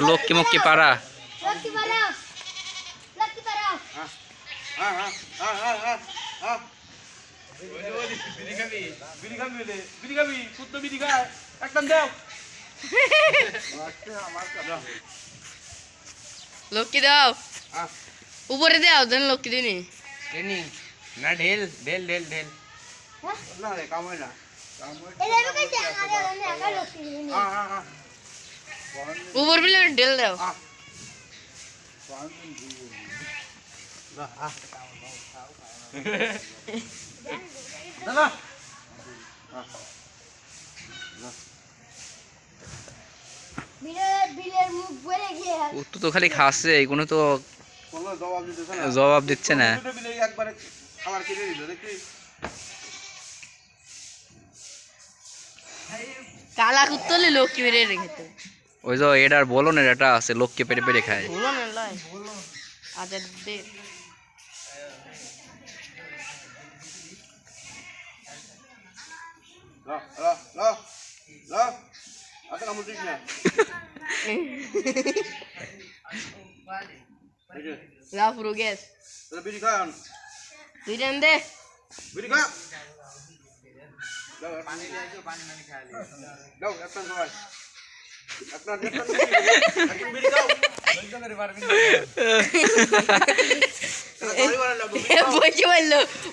লক্ষ্মী মুক্কি পাড়া লক্ষ্মী দাও উপরে দাও দেন লক্ষ্মী দিনি না ঢেল ঢেল ঢেল ঢেল না রে কাম হয় না উপর বিলে ঢেল দাও তো খালি খাচ্ছে কোনো তো জবাব দিচ্ছে না একবারে খাবার কিনে দিল দেখি কালা কুত্তলে লক্ষ্মী বেড়ে রেখেছে ওই যে এটার বলো না এটা আছে লোককে পেটে পেটে খায় বলো না লাই আজাদ দে লা পুরো গ্যাস বিড়ি খান তুই দেন দে বিড়ি খা পানি দিয়েছো পানি মানে খালি দাও একটা সবাই একটা বিড়ি খাও বলছো করে পারবি না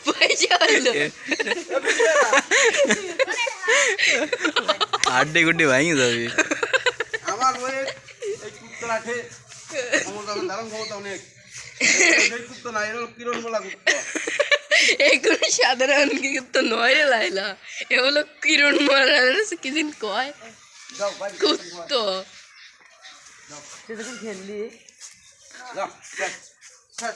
পয়সা বললো আড্ডি গুড্ডি ভাঙি যাবি আমার ওই এই কুত্তা রাখে আমার দারুণ ক্ষমতা অনেক এই কুত্তা না এর কিরণ বলা কুত্তা এগুলো সাধারণ কিন্তু নয় রে লাইলা এগুলো কিরণ মারার কিদিন কয় যাও ভাই কুত্তো তুই যখন খেললি যাও চল চল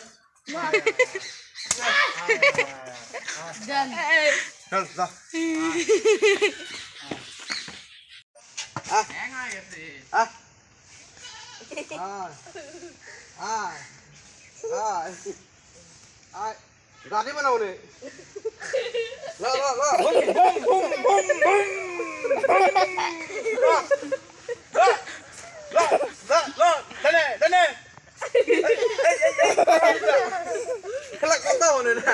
যা হ্যাং হয়ে গেছে গাড়ি বানাও রে লা লা লা boom boom boom boom boom লা লা লা দনে দনে খেলা কথা হলো না